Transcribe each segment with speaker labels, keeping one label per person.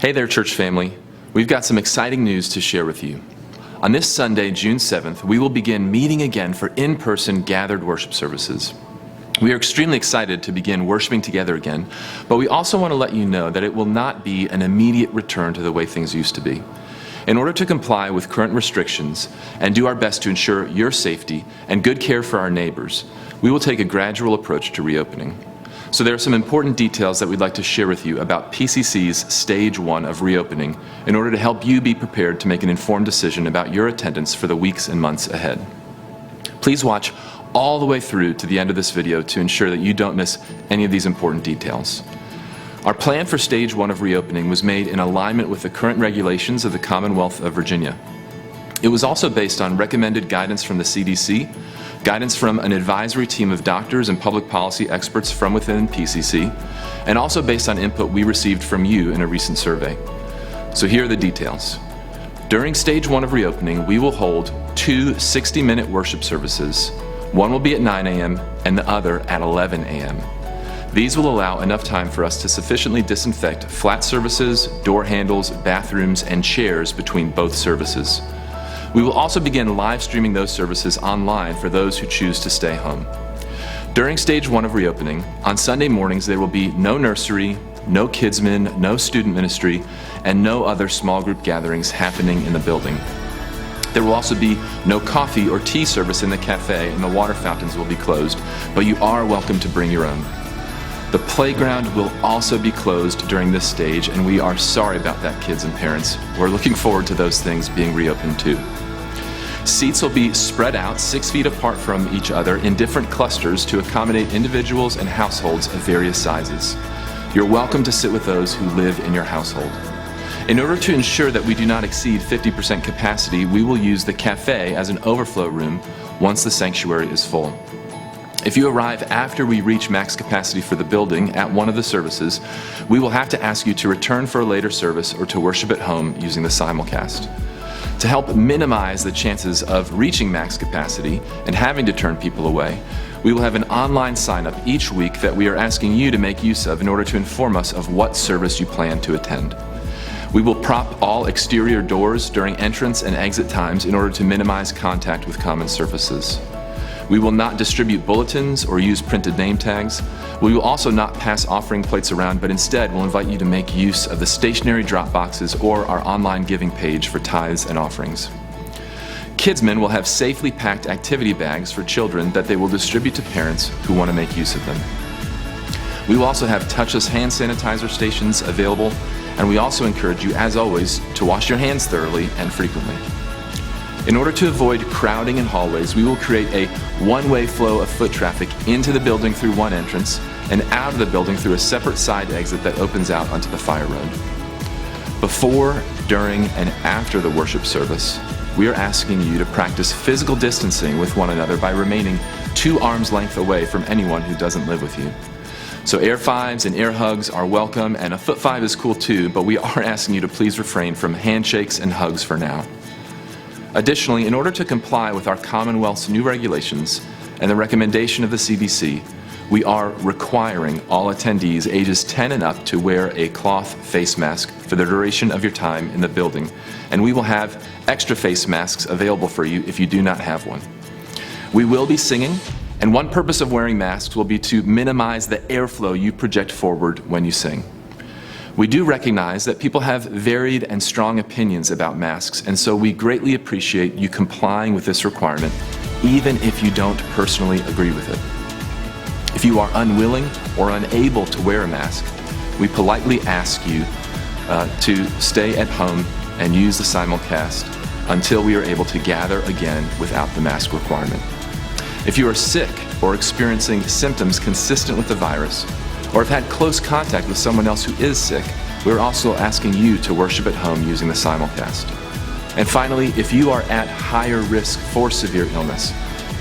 Speaker 1: Hey there, church family. We've got some exciting news to share with you. On this Sunday, June 7th, we will begin meeting again for in-person gathered worship services. We are extremely excited to begin worshiping together again, but we also want to let you know that it will not be an immediate return to the way things used to be. In order to comply with current restrictions and do our best to ensure your safety and good care for our neighbors, we will take a gradual approach to reopening. So there are some important details that we'd like to share with you about PCC's Stage 1 of reopening in order to help you be prepared to make an informed decision about your attendance for the weeks and months ahead. Please watch all the way through to the end of this video to ensure that you don't miss any of these important details. Our plan for Stage 1 of reopening was made in alignment with the current regulations of the Commonwealth of Virginia. It was also based on recommended guidance from the CDC, guidance from an advisory team of doctors and public policy experts from within PCC, and also based on input we received from you in a recent survey. So here are the details. During Stage 1 of reopening, we will hold 2 60-minute worship services. One will be at 9 a.m. and the other at 11 a.m. These will allow enough time for us to sufficiently disinfect flat surfaces, door handles, bathrooms, and chairs between both services. We will also begin live streaming those services online for those who choose to stay home. During Stage 1 of reopening, on Sunday mornings there will be no nursery, no kidsmen, no student ministry, and no other small group gatherings happening in the building. There will also be no coffee or tea service in the cafe, and the water fountains will be closed, but you are welcome to bring your own. The playground will also be closed during this stage, and we are sorry about that, kids and parents. We're looking forward to those things being reopened too. Seats will be spread out 6 feet apart from each other in different clusters to accommodate individuals and households of various sizes. You're welcome to sit with those who live in your household. In order to ensure that we do not exceed 50% capacity, we will use the cafe as an overflow room once the sanctuary is full. If you arrive after we reach max capacity for the building at one of the services, we will have to ask you to return for a later service or to worship at home using the simulcast. To help minimize the chances of reaching max capacity and having to turn people away, we will have an online sign-up each week that we are asking you to make use of in order to inform us of what service you plan to attend. We will prop all exterior doors during entrance and exit times in order to minimize contact with common surfaces. We will not distribute bulletins or use printed name tags. We will also not pass offering plates around, but instead we'll invite you to make use of the stationary drop boxes or our online giving page for tithes and offerings. Kidsmen will have safely packed activity bags for children that they will distribute to parents who want to make use of them. We will also have touchless hand sanitizer stations available, and we also encourage you, as always, to wash your hands thoroughly and frequently. In order to avoid crowding in hallways, we will create a one-way flow of foot traffic into the building through one entrance and out of the building through a separate side exit that opens out onto the fire road. Before, during, and after the worship service, we are asking you to practice physical distancing with one another by remaining 2 arms length away from anyone who doesn't live with you. So air fives and air hugs are welcome, and a foot five is cool too, but we are asking you to please refrain from handshakes and hugs for now. Additionally, in order to comply with our Commonwealth's new regulations and the recommendation of the CDC, we are requiring all attendees ages 10 and up to wear a cloth face mask for the duration of your time in the building, and we will have extra face masks available for you if you do not have one. We will be singing, and one purpose of wearing masks will be to minimize the airflow you project forward when you sing. We do recognize that people have varied and strong opinions about masks, and so we greatly appreciate you complying with this requirement, even if you don't personally agree with it. If you are unwilling or unable to wear a mask, we politely ask you to stay at home and use the simulcast until we are able to gather again without the mask requirement. If you are sick or experiencing symptoms consistent with the virus, or have had close contact with someone else who is sick, we're also asking you to worship at home using the simulcast. And finally, if you are at higher risk for severe illness,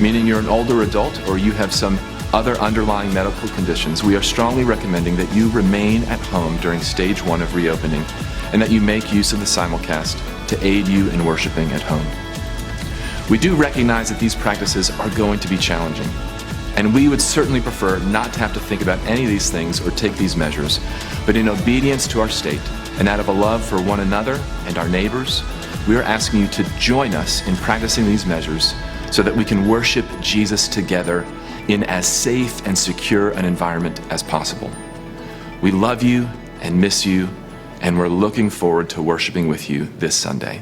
Speaker 1: meaning you're an older adult or you have some other underlying medical conditions, we are strongly recommending that you remain at home during Stage 1 of reopening and that you make use of the simulcast to aid you in worshiping at home. We do recognize that these practices are going to be challenging, and we would certainly prefer not to have to think about any of these things or take these measures, but in obedience to our state, And out of a love for one another and our neighbors, we are asking you to join us in practicing these measures so that we can worship Jesus together in as safe and secure an environment as possible. We love you and miss you, and we're looking forward to worshiping with you this Sunday.